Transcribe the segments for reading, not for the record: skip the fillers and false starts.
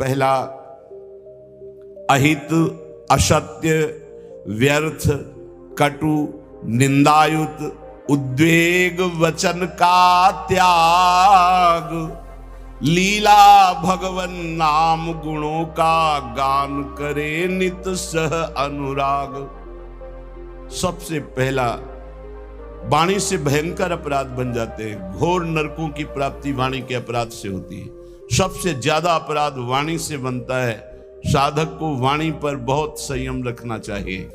पहला, अहित, असत्य, व्यर्थ, कटु, निंदायुत, उद्वेग वचन का त्याग, लीला भगवन नाम गुणों का गान करे नित सह अनुराग। सबसे पहला, वाणी से भयंकर अपराध बन जाते हैं। घोर नरकों की प्राप्ति वाणी के अपराध से होती है। सबसे ज्यादा अपराध वाणी से बनता है। साधक को वाणी पर बहुत संयम रखना चाहिए।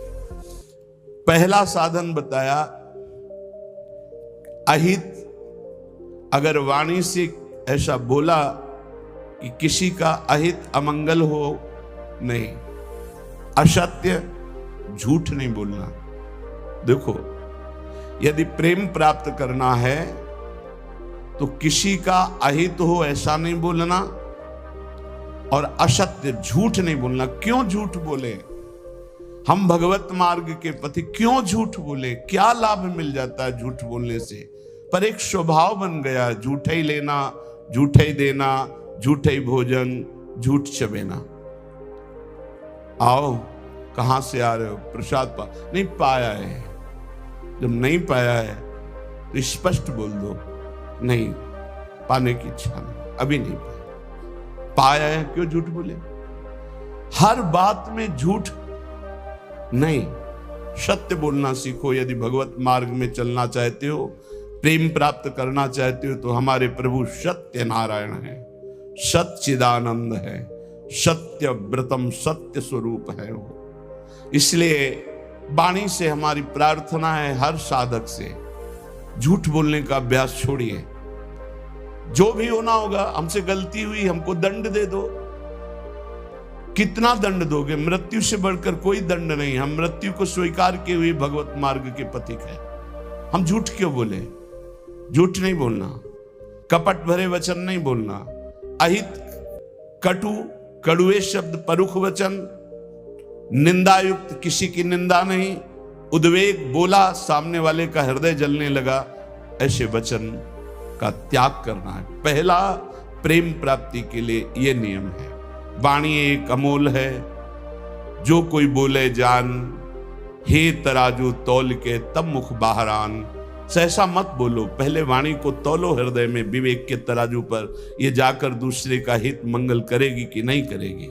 पहला साधन बताया अहित। अगर वाणी से ऐसा बोला कि किसी का अहित अमंगल हो, नहीं। असत्य, झूठ नहीं बोलना। देखो, यदि प्रेम प्राप्त करना है तो किसी का अहित हो ऐसा नहीं बोलना, और असत्य, झूठ नहीं बोलना। क्यों झूठ बोले? हम भगवत मार्ग के पति क्यों झूठ बोले? क्या लाभ मिल जाता है झूठ बोलने से? पर एक स्वभाव बन गया, झूठे ही लेना, झूठे ही देना, झूठे ही भोजन, झूठ चबेना। आओ, कहां से आ रहे हो? प्रसाद नहीं पाया है। जब नहीं पाया है तो स्पष्ट बोल दो, नहीं, पाने की इच्छा नहीं, अभी नहीं पाया। पाया है, क्यों झूठ बोले? हर बात में झूठ नहीं, सत्य बोलना सीखो। यदि भगवत मार्ग में चलना चाहते हो, प्रेम प्राप्त करना चाहते हो, तो हमारे प्रभु सत्य नारायण है, सच्चिदानंद है, सत्य व्रतम, सत्य स्वरूप है वो। इसलिए वाणी से हमारी प्रार्थना है, हर साधक से झूठ बोलने का अभ्यास छोड़िए। जो भी होना होगा, हमसे गलती हुई, हमको दंड दे दो। कितना दंड दोगे? मृत्यु से बढ़कर कोई दंड नहीं। हम मृत्यु को स्वीकार किए हुए भगवत मार्ग के पथिक हैं। हम झूठ क्यों बोले? झूठ नहीं बोलना, कपट भरे वचन नहीं बोलना, अहित, कटु, कड़ुए शब्द, परुख वचन, निंदायुक्त, किसी की निंदा नहीं, उद्वेग, बोला सामने वाले का हृदय जलने लगा, ऐसे वचन का त्याग करना है। पहला, प्रेम प्राप्ति के लिए यह नियम है। वाणी एक अमोल है, जो कोई बोले जान, हे तराजू तौल के तब मुख बाहर आन। सहसा मत बोलो, पहले वाणी को तौलो हृदय में विवेक के तराजू पर। ये जाकर दूसरे का हित मंगल करेगी कि नहीं करेगी।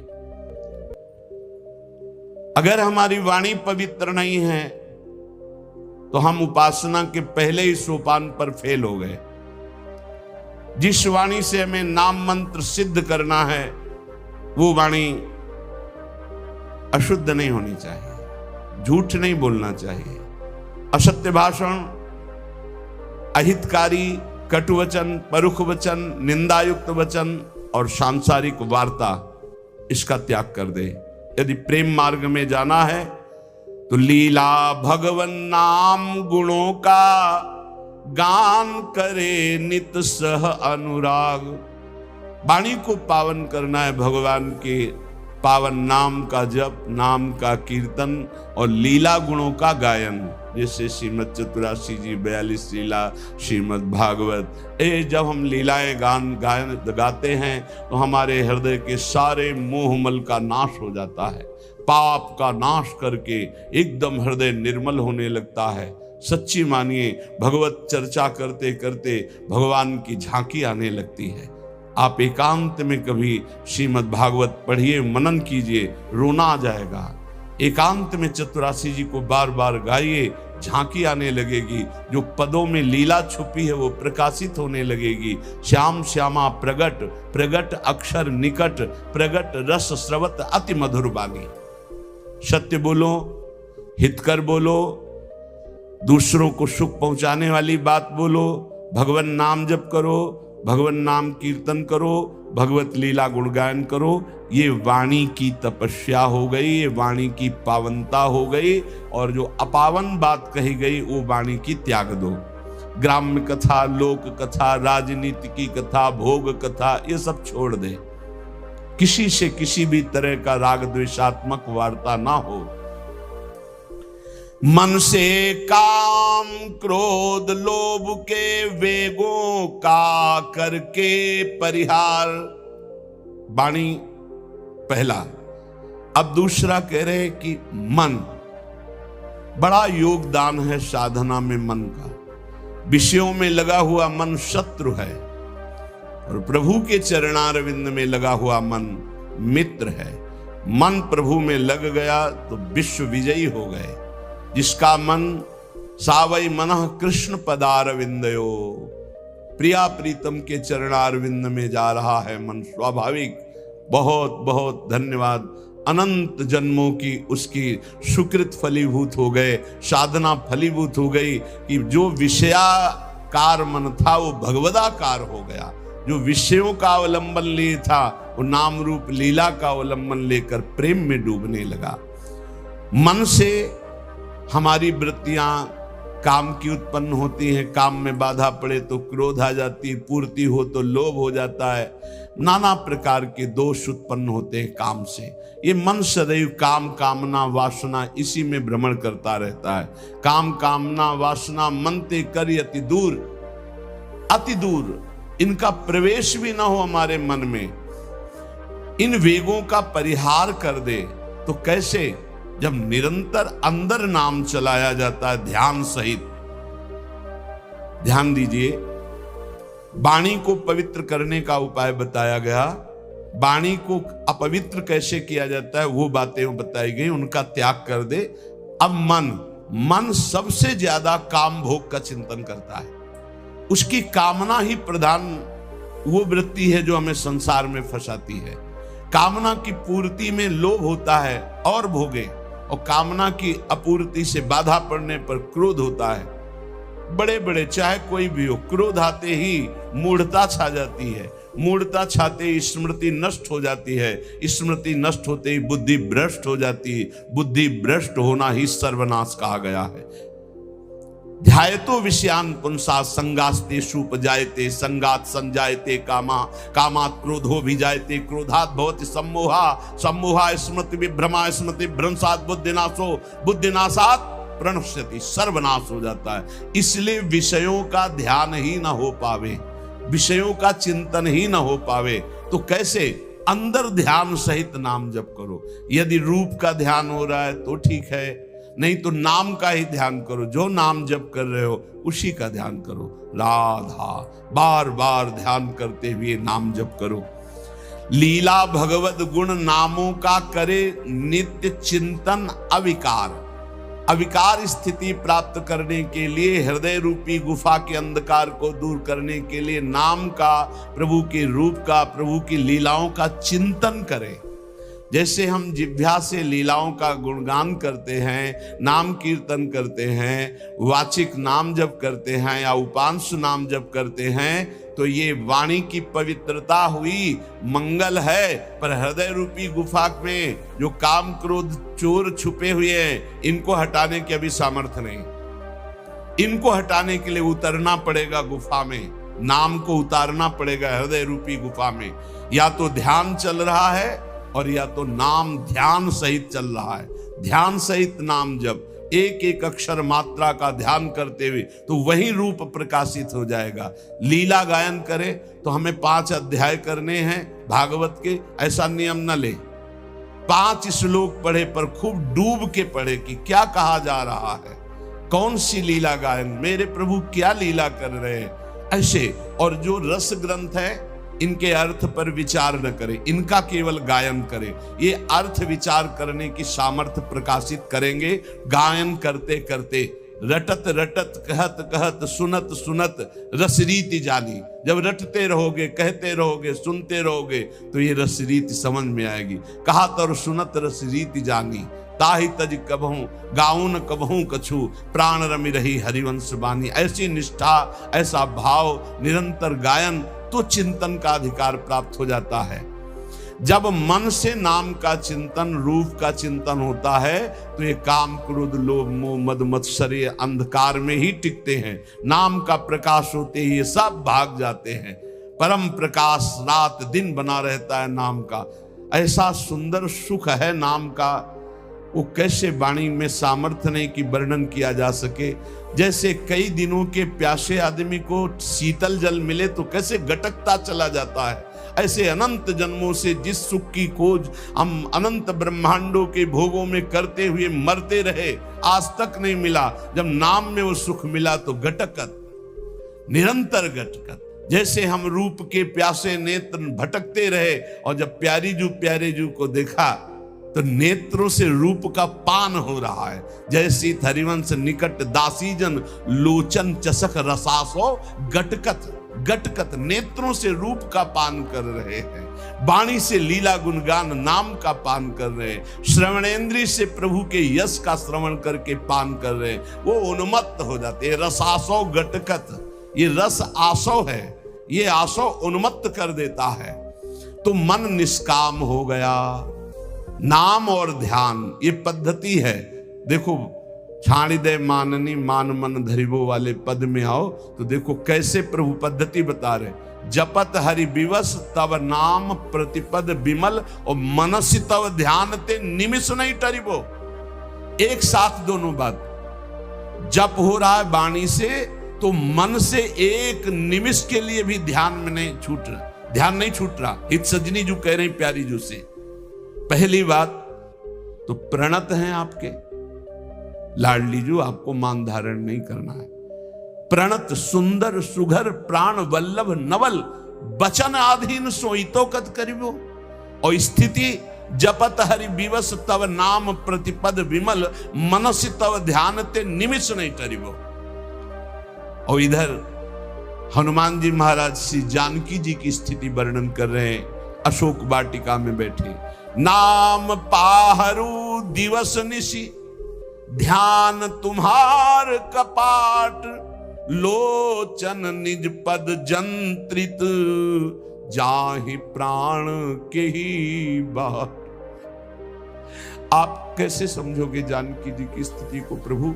अगर हमारी वाणी पवित्र नहीं है तो हम उपासना के पहले ही सोपान पर फेल हो गए। जिस वाणी से हमें नाम मंत्र सिद्ध करना है, वो वाणी अशुद्ध नहीं होनी चाहिए, झूठ नहीं बोलना चाहिए। असत्य भाषण, अहितकारी, कटुवचन, परुख वचन, निंदायुक्त वचन और सांसारिक वार्ता, इसका त्याग कर दे। यदि प्रेम मार्ग में जाना है तो लीला भगवन नाम गुणों का गान करे नित सह अनुराग। वाणी को पावन करना है, भगवान के पावन नाम का जप, नाम का कीर्तन और लीला गुणों का गायन। जैसे श्रीमद चतुरासी जी 42 लीला, श्रीमद भागवत, जब हम लीलाएं गायन गाते हैं तो हमारे हृदय के सारे मोहमल का नाश हो जाता है। पाप का नाश करके एकदम हृदय निर्मल होने लगता है। सच्ची मानिए, भगवत चर्चा करते करते भगवान की झांकी आने लगती है। आप एकांत में कभी श्रीमद् भागवत पढ़िए, मनन कीजिए, रोना आ जाएगा। एकांत में चतुरासी जी को बार बार गाइए, झांकी आने लगेगी। जो पदों में लीला छुपी है वो प्रकाशित होने लगेगी। श्याम श्यामा प्रगट, प्रगट अक्षर निकट, प्रगट रस स्रवत अति मधुर बानी। सत्य बोलो, हितकर बोलो, दूसरों को सुख पहुंचाने वाली बात बोलो, भगवान नाम जप करो, भगवान नाम कीर्तन करो, भगवत लीला गुणगान करो। ये वाणी की तपस्या हो गई, ये वाणी की पावनता हो गई। और जो अपावन बात कही गई वो वाणी की त्याग दो। ग्राम्य कथा, लोक कथा, राजनीति की कथा, भोग कथा, ये सब छोड़ दे। किसी से किसी भी तरह का राग द्वेषात्मक वार्ता ना हो। मन से काम क्रोध लोभ के वेगों का करके परिहार। वाणी पहला। अब दूसरा कह रहे हैं कि मन, बड़ा योगदान है साधना में मन का। विषयों में लगा हुआ मन शत्रु है और प्रभु के चरणारविंद में लगा हुआ मन मित्र है। मन प्रभु में लग गया तो विश्व विजयी हो गए। जिसका मन सावई मनः कृष्ण पदारविंदयो, प्रिया प्रीतम के चरणारविंद में जा रहा है मन, स्वाभाविक। बहुत बहुत धन्यवाद। अनंत जन्मों की उसकी सुकृत फलीभूत हो गए, साधना फलीभूत हो गई कि जो विषयाकार मन था वो भगवदाकार हो गया। जो विषयों का अवलंबन लिए था वो नाम रूप लीला का अवलंबन लेकर प्रेम में डूबने लगा। मन से हमारी वृत्तियां काम की उत्पन्न होती हैं। काम में बाधा पड़े तो क्रोध आ जाती है, पूर्ति हो तो लोभ हो जाता है, नाना प्रकार के दोष उत्पन्न होते हैं काम से। ये मन सदैव काम कामना वासना इसी में भ्रमण करता रहता है। काम कामना वासना मनते कर अति दूर, अति दूर इनका प्रवेश भी ना हो हमारे मन में। इन वेगों का परिहार कर दे तो कैसे? जब निरंतर अंदर नाम चलाया जाता है ध्यान सहित। ध्यान दीजिए, वाणी को पवित्र करने का उपाय बताया गया। वाणी को अपवित्र कैसे किया जाता है वो बातें बताई गई, उनका त्याग कर दे। अब मन सबसे ज्यादा काम भोग का चिंतन करता है। उसकी कामना ही प्रधान वो वृत्ति है जो हमें संसार में फंसाती है। कामना की पूर्ति में लोभ होता है और भोगे, और कामना की अपूर्ति से बाधा पड़ने पर क्रोध होता है। बड़े बड़े चाहे कोई भी हो, क्रोध आते ही मूढ़ता छा जाती है। मूढ़ता छाते ही स्मृति नष्ट हो जाती है। स्मृति नष्ट होते ही बुद्धि भ्रष्ट हो जाती है। बुद्धि भ्रष्ट होना ही सर्वनाश कहा गया है। ध्यायतो विषयान पुंसा संगास्तेषु उपजायते, संगात संजायते कामा, कामात् क्रोधो विजायते, क्रोधात् भवति सम्मोहा, सम्मोहा स्मृति विभ्रमा, स्मृति भ्रंशात् बुद्धिनाशो, बुद्धिनाशात् प्रणश्यति, सर्वनाश हो जाता है। इसलिए विषयों का ध्यान ही ना हो पावे, विषयों का चिंतन ही ना हो पावे तो कैसे? अंदर ध्यान सहित नाम जप करो। यदि रूप का ध्यान हो रहा है तो ठीक है, नहीं तो नाम का ही ध्यान करो। जो नाम जप कर रहे हो उसी का ध्यान करो। राधा बार बार ध्यान करते हुए नाम जप करो। लीला भगवत गुण नामों का करे नित्य चिंतन अविकार। अविकार स्थिति प्राप्त करने के लिए, हृदय रूपी गुफा के अंधकार को दूर करने के लिए नाम का, प्रभु के रूप का, प्रभु की लीलाओं का चिंतन करें। जैसे हम जिह्वा से लीलाओं का गुणगान करते हैं, नाम कीर्तन करते हैं, वाचिक नाम जप करते हैं या उपांश नाम जप करते हैं, तो ये वाणी की पवित्रता हुई, मंगल है। पर हृदय रूपी गुफा में जो काम क्रोध चोर छुपे हुए हैं, इनको हटाने की अभी सामर्थ्य नहीं। इनको हटाने के लिए उतरना पड़ेगा गुफा में, नाम को उतारना पड़ेगा हृदय रूपी गुफा में। या तो ध्यान चल रहा है और या तो नाम ध्यान सहित चल रहा है। ध्यान सहित नाम जब एक एक अक्षर मात्रा का ध्यान करते हुए तो वही रूप प्रकाशित हो जाएगा। लीला गायन करें तो हमें 5 अध्याय करने हैं भागवत के, ऐसा नियम न ले। 5 श्लोक पढ़े पर खूब डूब के पढ़े कि क्या कहा जा रहा है, कौन सी लीला गायन, मेरे प्रभु क्या लीला कर रहे हैं, ऐसे। और जो रस ग्रंथ है इनके अर्थ पर विचार न करें, इनका केवल गायन करें। ये अर्थ विचार करने की सामर्थ्य प्रकाशित करेंगे गायन करते करते। रटत रटत कहत कहत सुनत सुनत रसरीति जानी। जब रटते रहोगे, कहते रहोगे, सुनते रहोगे तो ये रसरीति समझ में आएगी। कहत और सुनत रसरीति जानी, ताहि तज कबहूं गाउन कबहूं कछु, प्राण रमि रही हरिवंश बानी। ऐसी निष्ठा, ऐसा भाव, निरंतर गायन, तो चिंतन का अधिकार प्राप्त हो जाता है। जब मन से नाम का चिंतन, रूप का चिंतन होता है तो ये काम क्रोध लोभ मोह मद मत्सर्य अंधकार में ही टिकते हैं। नाम का प्रकाश होते ही ये सब भाग जाते हैं। परम प्रकाश रात दिन बना रहता है नाम का। ऐसा सुंदर सुख है नाम का, वो कैसे वाणी में सामर्थ्य नहीं कि वर्णन किया जा सके। जैसे कई दिनों के प्यासे आदमी को शीतल जल मिले तो कैसे गटकता चला जाता है, ऐसे अनंत जन्मों से जिस सुख की खोज हम अनंत ब्रह्मांडों के भोगों में करते हुए मरते रहे, आज तक नहीं मिला। जब नाम में वो सुख मिला तो गटकत, निरंतर गटकत। जैसे हम रूप के प्यासे नेत्र भटकते रहे और जब प्यारे जू को देखा तो नेत्रों से रूप का पान हो रहा है। जैसी हरिवंश निकट दासीजन लोचन चसक रसासो गटकत, गटकत नेत्रों से रूप का पान कर रहे हैं, वाणी से लीला गुणगान नाम का पान कर रहे हैं, श्रवणेंद्रिय से प्रभु के यश का श्रवण करके पान कर रहे हैं, वो उन्मत्त हो जाते हैं। रसासो गटकत, ये रस आसो है, ये आसो उन्मत्त कर देता है। तो मन निष्काम हो गया। नाम और ध्यान ये पद्धति है। देखो छाणी दे माननी मान मन धरिबो वाले पद में आओ तो देखो कैसे प्रभु पद्धति बता रहे। जपत हरि विवश तब नाम प्रतिपद विमल और मनसि तब ध्यान ते निमिष नहीं टरिबो। एक साथ दोनों बात, जप हो रहा है वाणी से तो मन से एक निमिष के लिए भी ध्यान में नहीं छूट रहा, ध्यान नहीं छूट रहा। हित सजनी जो कह रही प्यारी जो से, पहली बात तो प्रणत हैं आपके लाडली जो, आपको मान धारण नहीं करना है। प्रणत सुंदर सुघर प्राण वल्लभ नवल बचन आधीन सोईतो कत करिबो। और स्थिति जपत हरि विवश तव नाम प्रतिपद विमल मनसि तव ध्यान ते निमिष नहीं टरिबो। और इधर हनुमान जी महाराज श्री जानकी जी की स्थिति वर्णन कर रहे हैं, अशोक वाटिका में बैठे। नाम पाहरू दिवस निशि ध्यान तुम्हार कपाट, लोचन निज पद जंत्रित जाहि प्राण के ही बाट। आप कैसे समझोगे जानकी जी की स्थिति को प्रभु?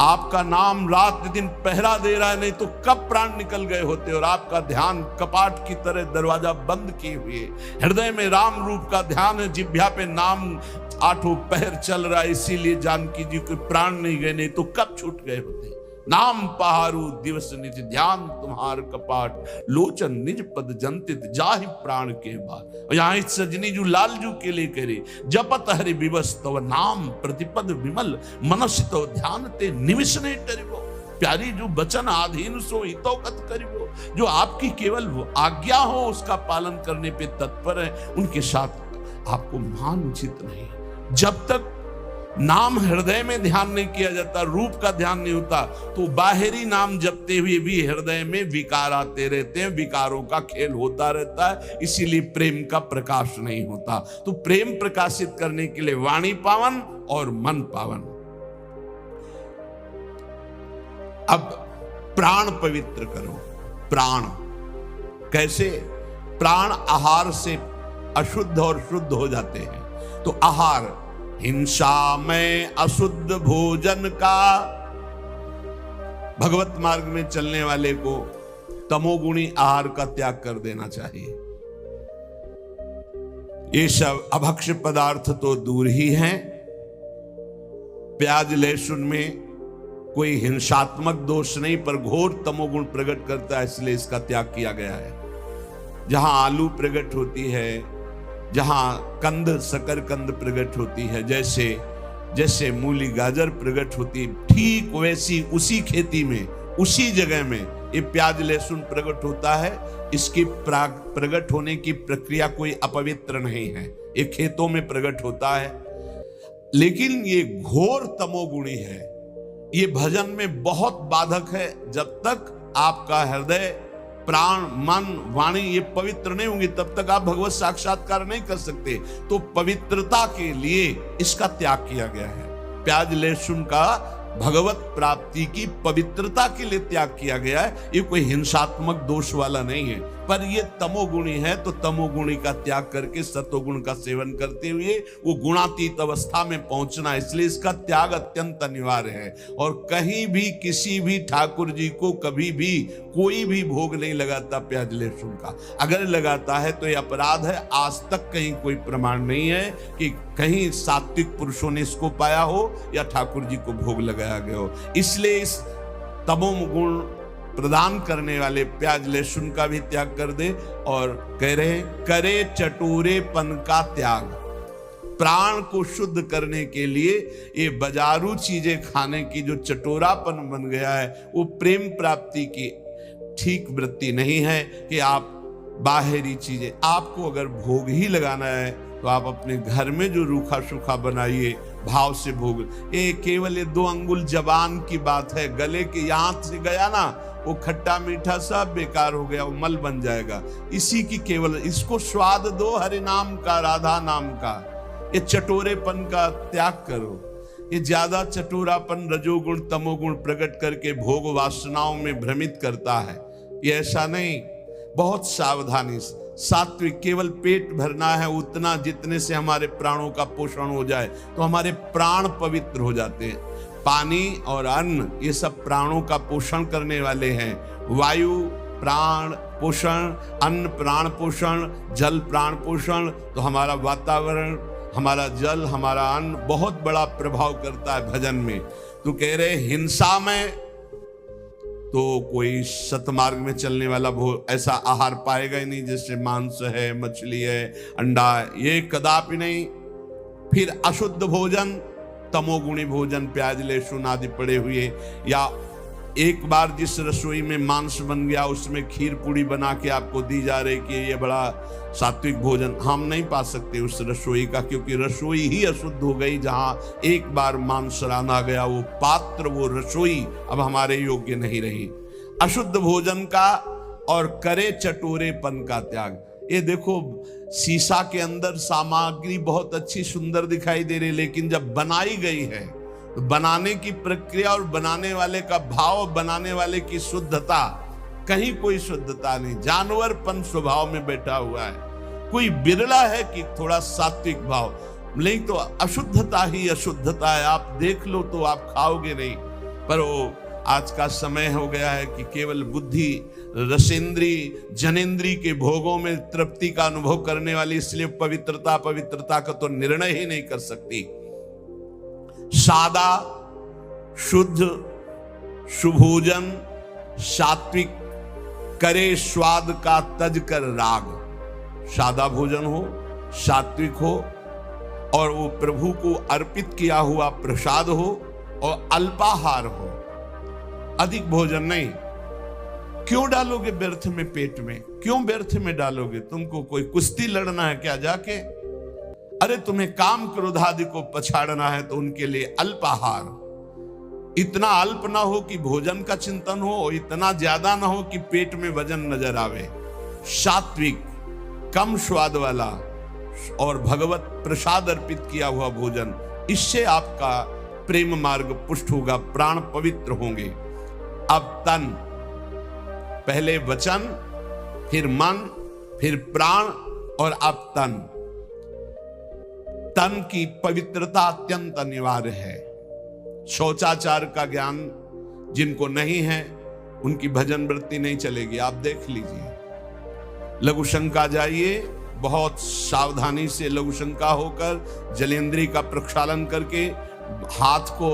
आपका नाम रात दिन पहरा दे रहा है, नहीं तो कब प्राण निकल गए होते। और आपका ध्यान कपाट की तरह दरवाजा बंद किए हुए, हृदय में राम रूप का ध्यान है, जिह्वा पे नाम आठों पहर चल रहा है, इसीलिए जानकी जी को प्राण नहीं गए, नहीं तो कब छूट गए होते। नाम पहारू दिवस निज ध्यान तुम्हार कपाट, लोचन निज पद जंतित जाहि प्राण के बाद। और यहाँ सजनी जो लालजू के लिए करे, जपत हरि विवश तव नाम प्रतिपद विमल मनसि तव ध्यान ते निमिष नहीं टरिबो। प्यारी जो बचन आधीन सो हितो कत करिबो, जो आपकी केवल वो आज्ञा हो उसका पालन करने पे तत्पर है, उनके साथ आपको मान उचित नहीं। जब तक नाम हृदय में ध्यान नहीं किया जाता, रूप का ध्यान नहीं होता, तो बाहरी नाम जपते हुए भी हृदय में विकार आते रहते हैं, विकारों का खेल होता रहता है, इसीलिए प्रेम का प्रकाश नहीं होता। तो प्रेम प्रकाशित करने के लिए वाणी पावन और मन पावन। अब प्राण पवित्र करो। प्राण कैसे? प्राण आहार से अशुद्ध और शुद्ध हो जाते हैं। तो आहार, हिंसा में अशुद्ध भोजन का, भगवत मार्ग में चलने वाले को तमोगुणी आहार का त्याग कर देना चाहिए। ये सब अभक्ष्य पदार्थ तो दूर ही हैं। प्याज लहसुन में कोई हिंसात्मक दोष नहीं, पर घोर तमोगुण प्रकट करता है, इसलिए इसका त्याग किया गया है। जहां आलू प्रकट होती है, जहां कंद शकर कंद प्रकट होती है, जैसे जैसे मूली गाजर प्रकट होती, ठीक वैसी उसी खेती में उसी जगह में ये प्याज लहसुन प्रकट होता है। इसकी प्रकट होने की प्रक्रिया कोई अपवित्र नहीं है, ये खेतों में प्रकट होता है। लेकिन ये घोर तमोगुणी है, ये भजन में बहुत बाधक है। जब तक आपका हृदय प्राण मन वाणी ये पवित्र नहीं होंगे, तब तक आप भगवत साक्षात्कार नहीं कर सकते। तो पवित्रता के लिए इसका त्याग किया गया है। प्याज लहसुन का भगवत प्राप्ति की पवित्रता के लिए त्याग किया गया है। ये कोई हिंसात्मक दोष वाला नहीं है। पर ये तमोगुणी है, तो तमोगुणी का त्याग करके सत्वगुण का सेवन करते हुए वो गुणातीत अवस्था में पहुंचना, इसलिए इसका त्याग अत्यंत अनिवार्य है। और कहीं भी किसी भी ठाकुर जी को कभी भी कोई भी भोग नहीं लगाता प्याज लहसुन का। अगर लगाता है तो ये अपराध है। आज तक कहीं कोई प्रमाण नहीं है कि कहीं सात्विक पुरुषों ने इसको पाया हो या ठाकुर जी को भोग लगाया गया हो। इसलिए इस तमोगुण प्रदान करने वाले प्याज लहसुन का भी त्याग कर दे। और कह रहे करे चटोरेपन का त्याग। प्राण को शुद्ध करने के लिए ये बाजारू चीजें खाने की जो चटोरापन बन गया है, वो प्रेम प्राप्ति की ठीक वृत्ति नहीं है कि आप बाहरी चीजें, आपको अगर भोग ही लगाना है तो आप अपने घर में जो रूखा सूखा बनाइए, भाव से भोग। ये केवल ये 2 अंगुल जबान की बात है, गले के यहाँ से गया ना, वो खट्टा मीठा सब बेकार हो गया, वो मल बन जाएगा। इसी की केवल इसको स्वाद दो हरि नाम का, राधा नाम का। ये चटोरेपन का त्याग करो। ये ज्यादा चटोरापन रजोगुण तमोगुण प्रकट करके भोग वासनाओं में भ्रमित करता है। ये ऐसा नहीं, बहुत सावधानी से। सात्विक केवल पेट भरना है उतना, जितने से हमारे प्राणों का पोषण हो जाए तो हमारे प्राण पवित्र हो जाते हैं। पानी और अन्न ये सब प्राणों का पोषण करने वाले हैं। वायु प्राण पोषण, अन्न प्राण पोषण, जल प्राण पोषण। तो हमारा वातावरण, हमारा जल, हमारा अन्न बहुत बड़ा प्रभाव करता है भजन में। तो कह रहे हिंसा में तो कोई सतमार्ग में चलने वाला ऐसा आहार पाएगा ही नहीं, जैसे मांस है, मछली है, अंडा है, ये कदापि नहीं। फिर अशुद्ध भोजन, तमोगुणी भोजन, प्याज लहसुन आदि पड़े हुए, या एक बार जिस रसोई में मांस बन गया उसमें खीर पूड़ी बना के आपको दी जा रही कि ये बड़ा सात्विक भोजन, हम नहीं पा सकते उस रसोई का, क्योंकि रसोई ही अशुद्ध हो गई। जहां एक बार मांस रांधा गया, वो पात्र, वो रसोई अब हमारे योग्य नहीं रही। अशुद्ध भोजन का और करे चटोरेपन का त्याग। ये देखो शीशा के अंदर सामग्री बहुत अच्छी सुंदर दिखाई दे रही, लेकिन जब बनाई गई है तो बनाने की प्रक्रिया और बनाने वाले का भाव, बनाने वाले की शुद्धता, कहीं कोई शुद्धता नहीं, जानवरपन स्वभाव में बैठा हुआ है। कोई बिरला है कि थोड़ा सात्विक भाव, नहीं तो अशुद्धता ही अशुद्धता है। आप देख लो तो आप खाओगे नहीं। पर वो आज का समय हो गया है कि केवल बुद्धि, रसेंद्री, जनेंद्री के भोगों में तृप्ति का अनुभव करने वाली, इसलिए पवित्रता का तो निर्णय ही नहीं कर सकती। सादा शुद्ध सुभोजन सात्विक करे स्वाद का तज कर राग। सादा भोजन हो, सात्विक हो, और वो प्रभु को अर्पित किया हुआ प्रसाद हो, और अल्पाहार हो, अधिक भोजन नहीं। क्यों डालोगे व्यर्थ में पेट में? क्यों व्यर्थ में डालोगे? तुमको कोई कुश्ती लड़ना है क्या जाके? अरे तुम्हें काम क्रोधादि को पछाड़ना है तो उनके लिए अल्पाहार, इतना अल्प ना हो कि भोजन का चिंतन हो, और इतना ज्यादा ना हो कि पेट में वजन नजर आवे। सात्विक, कम स्वाद वाला और भगवत प्रसाद अर्पित किया हुआ भोजन, इससे आपका प्रेम मार्ग पुष्ट होगा, प्राण पवित्र होंगे। अब तन, पहले वचन, फिर मन, फिर प्राण, और अब तन। तन की पवित्रता अत्यंत अनिवार्य है। शौचाचार का ज्ञान जिनको नहीं है उनकी भजन वृत्ति नहीं चलेगी। आप देख लीजिए, लघु शंका जाइए, बहुत सावधानी से लघु शंका होकर जलेंद्री का प्रक्षालन करके हाथ को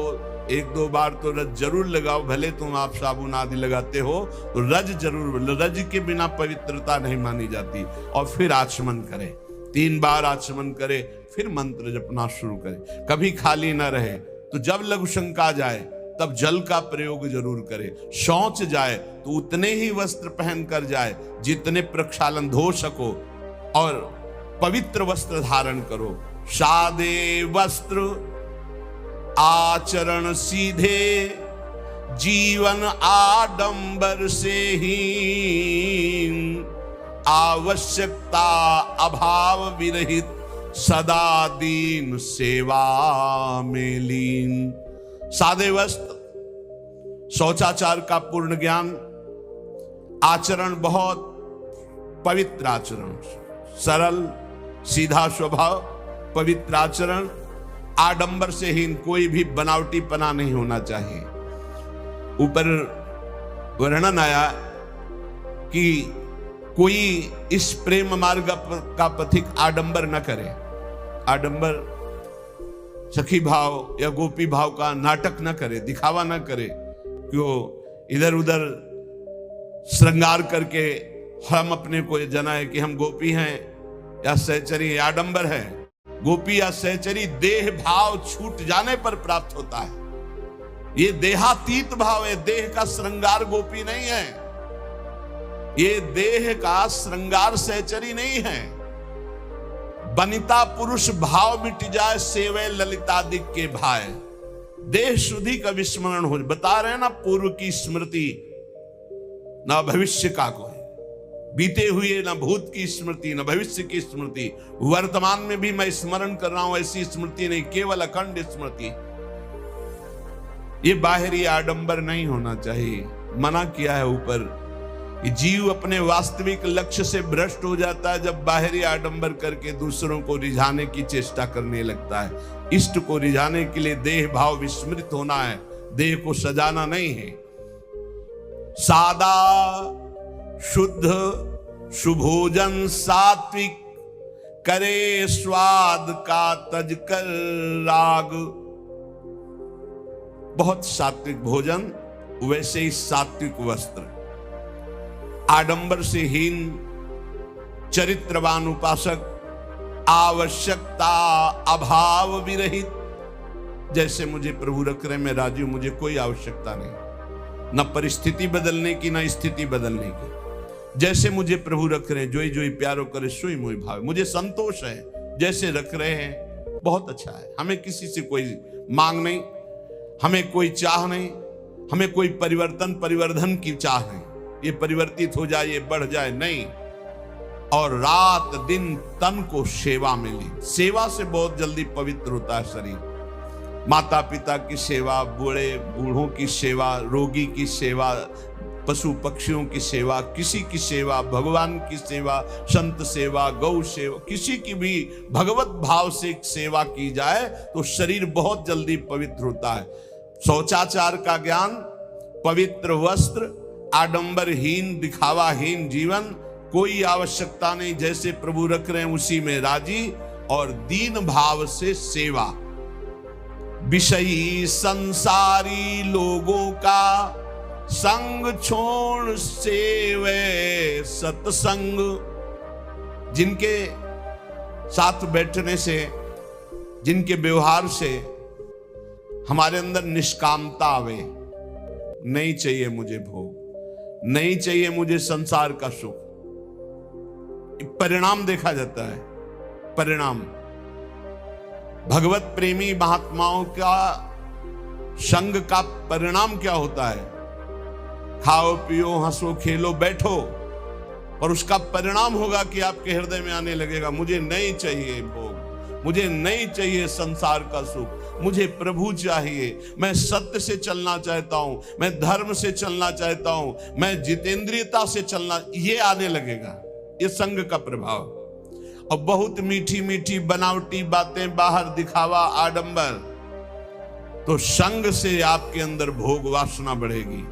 1-2 बार तो रज जरूर लगाओ। भले तुम आप साबुन आदि लगाते हो तो रज जरूर, रज के बिना पवित्रता नहीं मानी जाती। और फिर आचमन करें, 3 बार आचमन करे, फिर मंत्र जपना शुरू करे। कभी खाली ना रहे। तो जब लघु शंका जाए तब जल का प्रयोग जरूर करे। शौच जाए तो उतने ही वस्त्र पहनकर जाए जितने प्रक्षालन धो सको, और पवित्र वस्त्र धारण करो। सादे वस्त्र आचरण सीधे, जीवन आडंबर से ही, आवश्यकता अभाव विरहित, सदा दीन सेवा में लीन। सादे वस्त्र, शौचाचार का पूर्ण ज्ञान, आचरण बहुत पवित्र आचरण, सरल सीधा स्वभाव, पवित्र आचरण, आडंबर से हीन, कोई भी बनावटीपना नहीं होना चाहिए। ऊपर वर्णन आया कि कोई इस प्रेम मार्ग का पथिक आडंबर न करे। आडंबर सखी भाव या गोपी भाव का नाटक न करे, दिखावा न करे, क्यों इधर उधर श्रृंगार करके हम अपने को जनाए कि हम गोपी हैं या सहचरी। आडंबर है, गोपी या सहचरी देह भाव छूट जाने पर प्राप्त होता है। ये देहातीत भाव है, देह का श्रृंगार गोपी नहीं है, ये देह का श्रृंगार सहचरी नहीं है। बनिता पुरुष भाव मिट जाए, सेवे ललितादिक के भाई, देह शुद्धि का विस्मरण हो। बता रहे हैं ना, पूर्व की स्मृति ना भविष्य का कोई, बीते हुए ना भूत की स्मृति ना भविष्य की स्मृति, वर्तमान में भी मैं स्मरण कर रहा हूं, ऐसी स्मृति नहीं, केवल अखंड स्मृति। ये बाहरी आडंबर नहीं होना चाहिए। मना किया है ऊपर, जीव अपने वास्तविक लक्ष्य से भ्रष्ट हो जाता है जब बाहरी आडंबर करके दूसरों को रिझाने की चेष्टा करने लगता है। इष्ट को रिझाने के लिए देह भाव विस्मृत होना है, देह को सजाना नहीं है। सादा शुद्ध सुभोजन सात्विक, करे स्वाद का तज कर राग। बहुत सात्विक भोजन, वैसे ही सात्विक वस्त्र। आडंबर से हीन चरित्रवान उपासक, आवश्यकता अभाव विरहित। जैसे मुझे प्रभु रख रहे, मैं राजी हूं, मुझे कोई आवश्यकता नहीं, न परिस्थिति बदलने की न स्थिति बदलने की। जैसे मुझे प्रभु रख रहे हैं, जोई जोई प्यारो करे सोई मोई भाव, मुझे संतोष है जैसे रख रहे हैं, बहुत अच्छा है। हमें किसी से कोई मांग नहीं, हमें कोई चाह नहीं, हमें कोई परिवर्धन की चाह नहीं, ये परिवर्तित हो जाए, ये बढ़ जाए, नहीं। और रात दिन तन को सेवा में ली। सेवा से बहुत जल्दी पवित्र होता है शरीर। माता पिता की सेवा, बूढ़ों की सेवा, रोगी की सेवा, पशु पक्षियों की सेवा, किसी की सेवा, भगवान की सेवा, संत सेवा, गौ सेवा, किसी की भी भगवत भाव से सेवा की जाए तो शरीर बहुत जल्दी पवित्र होता है। शौचाचार का ज्ञान, पवित्र वस्त्र, आडंबरहीन दिखावाहीन जीवन, कोई आवश्यकता नहीं, जैसे प्रभु रख रहे हैं उसी में राजी, और दीन भाव से सेवा। विषयी संसारी लोगों का संग छोड़ सेवे सत्संग। जिनके साथ बैठने से, जिनके व्यवहार से हमारे अंदर निष्कामता आवे, नहीं चाहिए मुझे भोग, नहीं चाहिए मुझे संसार का सुख। परिणाम देखा जाता है, परिणाम। भगवत प्रेमी महात्माओं का संग का परिणाम क्या होता है? खाओ पियो हंसो खेलो बैठो, और उसका परिणाम होगा कि आपके हृदय में आने लगेगा, मुझे नहीं चाहिए भोग, मुझे नहीं चाहिए संसार का सुख, मुझे प्रभु चाहिए। मैं सत्य से चलना चाहता हूं, मैं धर्म से चलना चाहता हूं, मैं जितेंद्रियता से चलना, ये आने लगेगा। ये संग का प्रभाव। और बहुत मीठी मीठी बनावटी बातें, बाहर दिखावा, आडंबर, तो संग से आपके अंदर भोग वासना बढ़ेगी,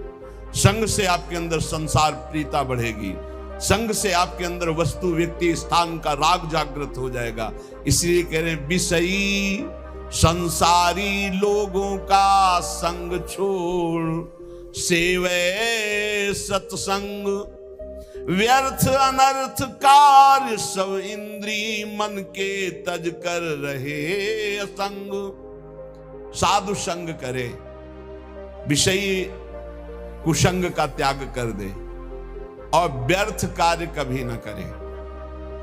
संग से आपके अंदर संसार प्रीता बढ़ेगी, संग से आपके अंदर वस्तु व्यक्ति स्थान का राग जागृत हो जाएगा। इसलिए कह रहे हैं, विषयी संसारी लोगों का संग छोड़ सेवे सत्संग। व्यर्थ अनर्थ कार्य सब इंद्री मन के तज कर रहे असंग। साधु संग करे, विषयी कुसंग का त्याग कर दे, और व्यर्थ कार्य कभी न करे।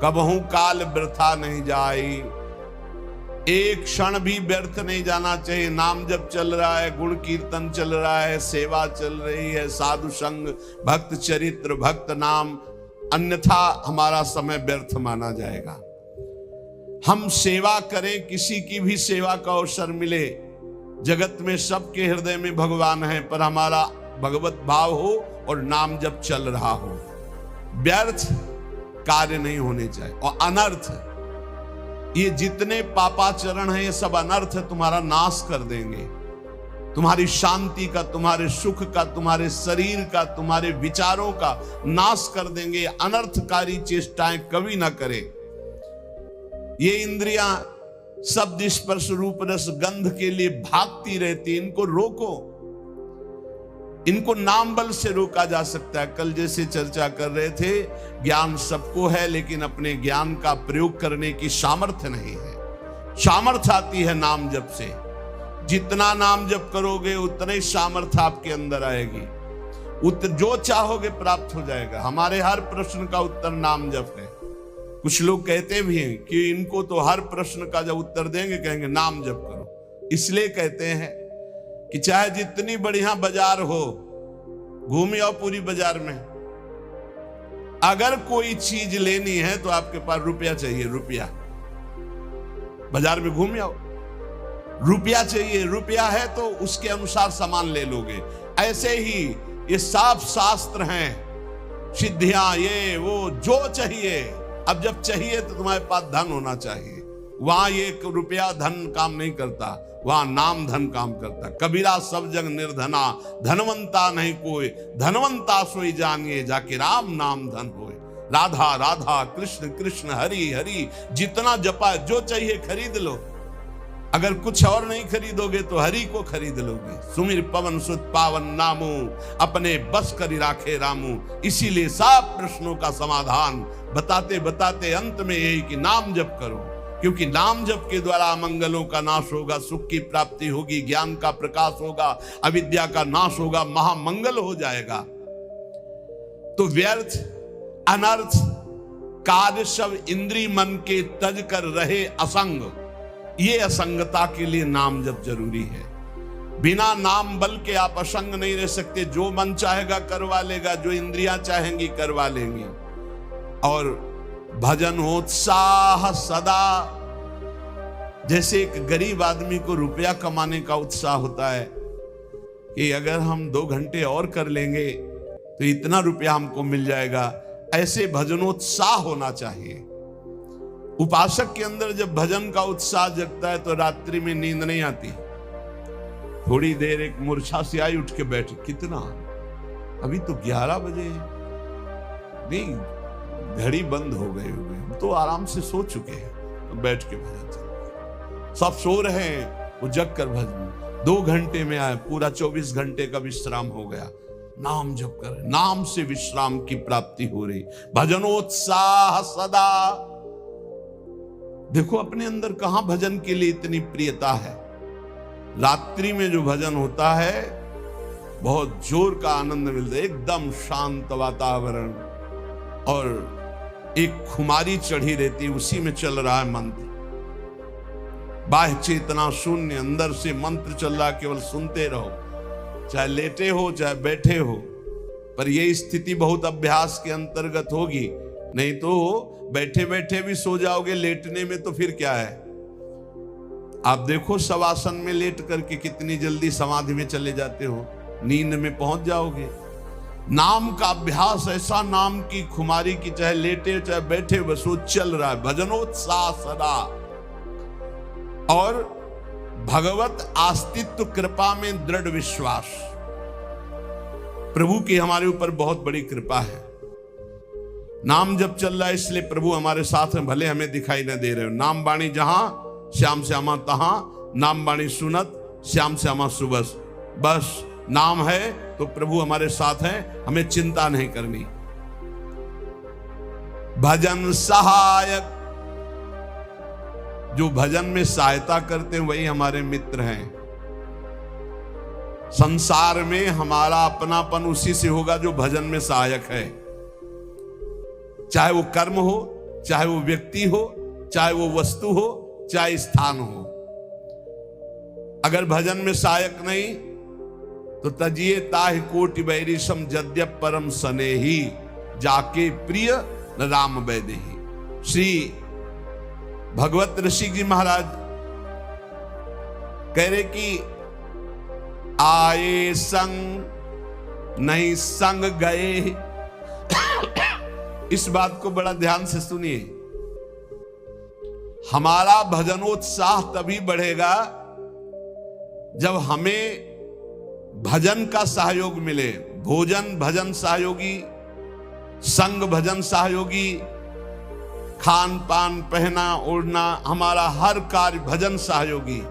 कबहू काल वृथा नहीं जाई, एक क्षण भी व्यर्थ नहीं जाना चाहिए। नाम जब चल रहा है, गुण कीर्तन चल रहा है, सेवा चल रही है, साधु संग, भक्त चरित्र, भक्त नाम, अन्यथा हमारा समय व्यर्थ माना जाएगा। हम सेवा करें, किसी की भी सेवा का अवसर मिले, जगत में सबके हृदय में भगवान है, पर हमारा भगवत भाव हो और नाम जब चल रहा हो। व्यर्थ कार्य नहीं होने चाहिए। और अनर्थ, ये जितने पापाचरण हैं ये सब अनर्थ तुम्हारा नाश कर देंगे, तुम्हारी शांति का, तुम्हारे सुख का, तुम्हारे शरीर का, तुम्हारे विचारों का नाश कर देंगे। अनर्थकारी चेष्टाएं कभी ना करे। ये इंद्रियां शब्द स्पर्श रूप रस गंध के लिए भागती रहती, इनको रोको। इनको नाम बल से रोका जा सकता है। कल जैसे चर्चा कर रहे थे, ज्ञान सबको है लेकिन अपने ज्ञान का प्रयोग करने की सामर्थ्य नहीं है। सामर्थ्य आती है नाम जप से। जितना नाम जप करोगे उतना ही सामर्थ्य आपके अंदर आएगी। जो चाहोगे प्राप्त हो जाएगा। हमारे हर प्रश्न का उत्तर नाम जप है। कुछ लोग कहते भी हैं कि इनको तो हर प्रश्न का जब उत्तर देंगे कहेंगे नाम जप करो। इसलिए कहते हैं कि चाहे जितनी बढ़िया बाजार हो, घूम आओ पूरी बाजार में, अगर कोई चीज लेनी है तो आपके पास रुपया चाहिए। रुपया, बाजार में घूम आओ, रुपया चाहिए। रुपया है तो उसके अनुसार सामान ले लोगे। ऐसे ही ये साफ शास्त्र हैं, सिद्धियां, ये वो जो चाहिए। अब जब चाहिए तो तुम्हारे पास धन होना चाहिए। वहां ये रुपया धन काम नहीं करता, वहां नाम धन काम करता। कबीरा सब जग निर्धना, धनवंता नहीं कोई, धनवंता सोई जानिए, जाके राम नाम धन होए। राधा राधा, कृष्ण कृष्ण, हरि हरि, जितना जपा, जो चाहिए खरीद लो। अगर कुछ और नहीं खरीदोगे तो हरि को खरीद लोगे। सुमिर पवन सुत पावन नामू, अपने बस करी राखे रामू। इसीलिए सब प्रश्नों का समाधान बताते बताते अंत में यही कि नाम जप करो, क्योंकि नाम जप के द्वारा अमंगलों का नाश होगा, सुख की प्राप्ति होगी, ज्ञान का प्रकाश होगा, अविद्या का नाश होगा, महामंगल हो जाएगा। तो व्यर्थ अनर्थ कार्य सब इंद्रिय मन के तज कर रहे असंग। ये असंगता के लिए नाम जप जरूरी है। बिना नाम बल के आप असंग नहीं रह सकते। जो मन चाहेगा करवा लेगा, जो इंद्रियां चाहेंगी करवा लेंगी। और भजन उत्साह सदा, जैसे एक गरीब आदमी को रुपया कमाने का उत्साह होता है कि अगर हम 2 घंटे और कर लेंगे तो इतना रुपया हमको मिल जाएगा, ऐसे भजनोत्साह होना चाहिए। उपासक के अंदर जब भजन का उत्साह जगता है तो रात्रि में नींद नहीं आती। थोड़ी देर एक मूर्छा से आई, उठ के बैठे, कितना, अभी तो 11 बजे नहीं, घड़ी बंद हो गई होगी, हम तो आराम से सो चुके हैं। तो बैठ के भजन चल, सब सो रहे हैं, वो जग कर भजन 2 घंटे में आए, पूरा 24 घंटे का विश्राम हो गया। नाम जप कर, नाम से विश्राम की प्राप्ति हो रही। भजनोत्साह सदा। देखो अपने अंदर कहां भजन के लिए इतनी प्रियता है। रात्रि में जो भजन होता है बहुत जोर का आनंद मिलता है। एकदम शांत वातावरण और एक खुमारी चढ़ी रहती, उसी में चल रहा है मंत्र। बाह्य चेतना शून्य, अंदर से मंत्र चल रहा, केवल सुनते रहो, चाहे लेटे हो चाहे बैठे हो। पर यह स्थिति बहुत अभ्यास के अंतर्गत होगी, नहीं तो बैठे बैठे भी सो जाओगे, लेटने में तो फिर क्या है। आप देखो शवासन में लेट करके कितनी जल्दी समाधि में चले जाते हो, नींद में पहुंच जाओगे। नाम का अभ्यास ऐसा, नाम की खुमारी की, चाहे लेटे चाहे बैठे, बस वो चल रहा है। भजनोत्साह सदा। और भगवत अस्तित्व कृपा में दृढ़ विश्वास। प्रभु की हमारे ऊपर बहुत बड़ी कृपा है। नाम जब चल रहा है इसलिए प्रभु हमारे साथ हैं, भले हमें दिखाई न दे रहे हो। नाम बाणी जहां श्याम श्यामा तहां, नाम बाणी सुनत श्याम श्यामा सुबस। बस नाम है तो प्रभु हमारे साथ हैं, हमें चिंता नहीं करनी। भजन सहायक, जो भजन में सहायता करते हैं वही हमारे मित्र हैं। संसार में हमारा अपनापन उसी से होगा जो भजन में सहायक है। चाहे वो कर्म हो, चाहे वो व्यक्ति हो, चाहे वो वस्तु हो, चाहे स्थान हो। अगर भजन में सहायक नहीं तो तजिए ताहि कोटि बैरिसम जद्यप परम सनेही, जाके प्रिय न राम वैदेही। श्री भगवत ऋषि जी महाराज कह रहे कि आए संग नहीं संग गए, इस बात को बड़ा ध्यान से सुनिए, हमारा भजनोत्साह तभी बढ़ेगा जब हमें भजन का सहयोग मिले। भोजन भजन सहयोगी, संग भजन सहयोगी, खान पान पहना ओढ़ना, हमारा हर कार्य भजन सहयोगी।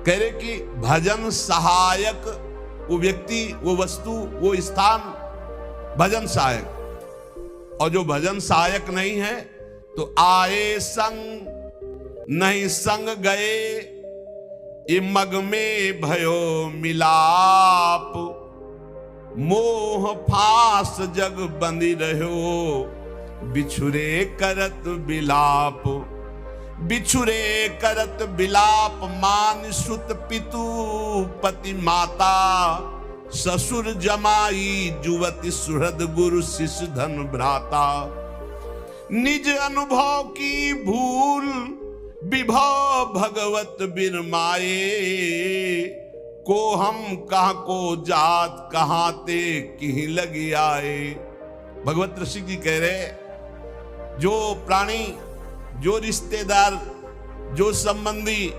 कह रहे कि भजन सहायक वो व्यक्ति, वो वस्तु, वो स्थान भजन सहायक। और जो भजन सहायक नहीं है तो आए संग नहीं संग गए, ये मग में भयो मिलाप, मोह फांस जग बंदी रहो, बिछुरे करत बिलाप। बिछुरे करत बिलाप, मान सुत पितु पति माता, ससुर जमाई जुवति सुहृद गुरु शिष्य धन भ्राता। निज अनुभव की भूल विभव भगवत बिरमाए, को हम कहा को जात कहां ते कहीं लगी आए। भगवत ऋषि जी कह रहे, जो प्राणी, जो रिश्तेदार, जो संबंधी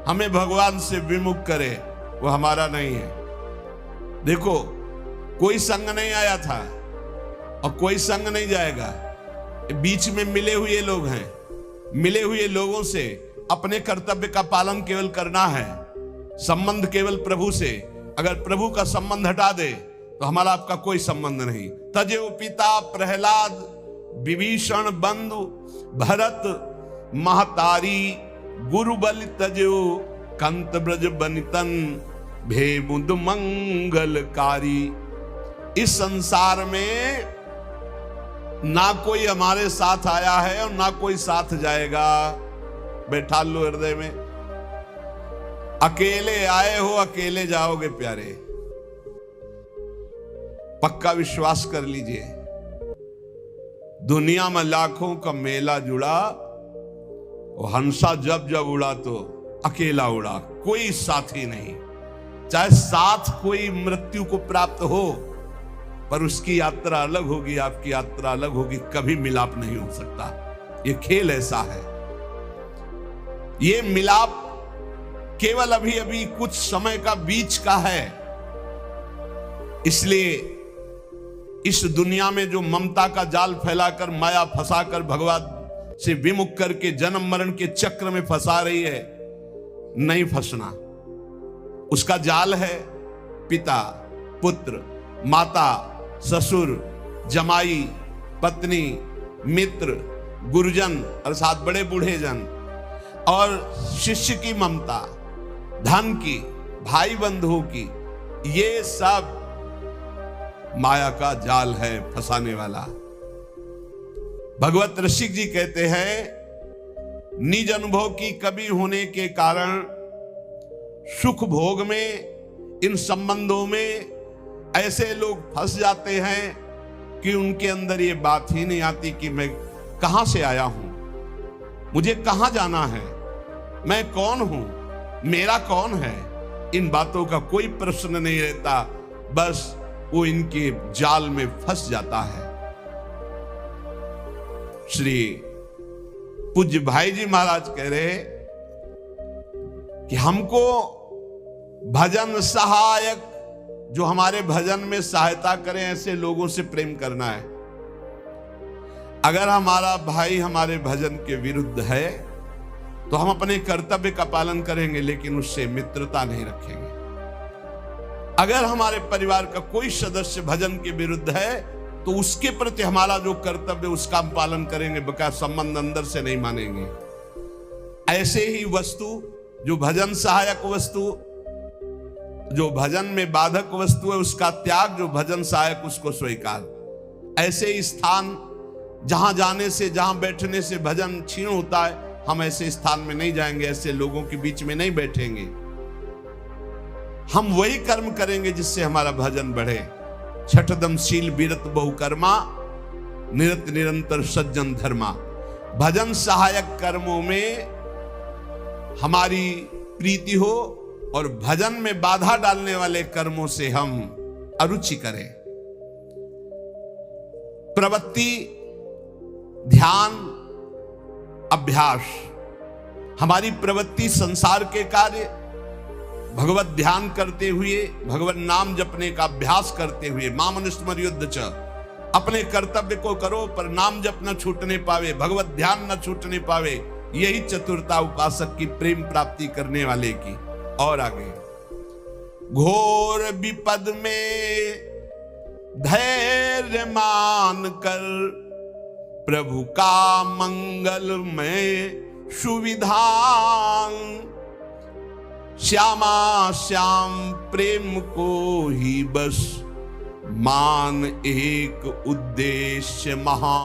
हमें भगवान से विमुख करे वो हमारा नहीं है। देखो, कोई संग नहीं आया था और कोई संग नहीं जाएगा, बीच में मिले हुए लोग हैं। मिले हुए लोगों से अपने कर्तव्य का पालन केवल करना है, संबंध केवल प्रभु से। अगर प्रभु का संबंध हटा दे तो हमारा आपका कोई संबंध नहीं। तजेउ पिता प्रहलाद, विभीषण बंधु भरत महतारी, गुरु बलि तजेउ कंत ब्रज बनितन, भे मुद मंगलकारी। इस संसार में ना कोई हमारे साथ आया है और ना कोई साथ जाएगा। बैठा लो हृदय में, अकेले आए हो अकेले जाओगे प्यारे, पक्का विश्वास कर लीजिए। दुनिया में लाखों का मेला जुड़ा, और हंसा जब जब उड़ा तो अकेला उड़ा, कोई साथी नहीं। चाहे साथ कोई मृत्यु को प्राप्त हो, पर उसकी यात्रा अलग होगी, आपकी यात्रा अलग होगी, कभी मिलाप नहीं हो सकता। ये खेल ऐसा है। ये मिलाप केवल अभी अभी कुछ समय का बीच का है। इसलिए इस दुनिया में जो ममता का जाल फैलाकर, माया फंसाकर, भगवान से विमुख करके जन्म मरण के चक्र में फंसा रही है, नहीं फंसना। उसका जाल है पिता, पुत्र, माता, ससुर, जमाई, पत्नी, मित्र, गुरुजन अर्थात बड़े बूढ़े जन, और शिष्य की ममता, धन की, भाई बंधुओं की। ये सब माया का जाल है फंसाने वाला। भगवत ऋषि जी कहते हैं, निज अनुभव की कमी होने के कारण सुख भोग में, इन संबंधों में ऐसे लोग फंस जाते हैं कि उनके अंदर ये बात ही नहीं आती कि मैं कहां से आया हूं, मुझे कहां जाना है, मैं कौन हूं, मेरा कौन है। इन बातों का कोई प्रश्न नहीं रहता, बस वो इनके जाल में फंस जाता है। श्री पूज्य भाई जी महाराज कह रहे कि हमको भजन सहायक, जो हमारे भजन में सहायता करें, ऐसे लोगों से प्रेम करना है। अगर हमारा भाई हमारे भजन के विरुद्ध है तो हम अपने कर्तव्य का पालन करेंगे, लेकिन उससे मित्रता नहीं रखेंगे। अगर हमारे परिवार का कोई सदस्य भजन के विरुद्ध है तो उसके प्रति हमारा जो कर्तव्य उसका हम पालन करेंगे, बकाया संबंध अंदर से नहीं मानेंगे। ऐसे ही वस्तु, जो भजन सहायक वस्तु, जो भजन में बाधक वस्तु है उसका त्याग, जो भजन सहायक उसको स्वीकार। ऐसे ही स्थान जहां जाने से, जहां बैठने से भजन क्षीण होता है, हम ऐसे स्थान में नहीं जाएंगे, ऐसे लोगों के बीच में नहीं बैठेंगे। हम वही कर्म करेंगे जिससे हमारा भजन बढ़े। छठदम शील विरत बहुकर्मा, निरत निरंतर सज्जन धर्मा। भजन सहायक कर्मों में हमारी प्रीति हो और भजन में बाधा डालने वाले कर्मों से हम अरुचि करें। प्रवृत्ति, ध्यान, अभ्यास। हमारी प्रवृत्ति संसार के कार्य, भगवत ध्यान करते हुए, भगवत नाम जपने का अभ्यास करते हुए, मामनुस्मर युद्ध च, अपने कर्तव्य को करो पर नाम जप न छूटने पावे, भगवत ध्यान न छूटने पावे। यही चतुरता उपासक की, प्रेम प्राप्ति करने वाले की। और आगे, घोर विपद में धैर्य मान कर प्रभु का मंगलमय सुविधान, श्यामा श्याम प्रेम को ही बस मान एक उद्देश्य महान।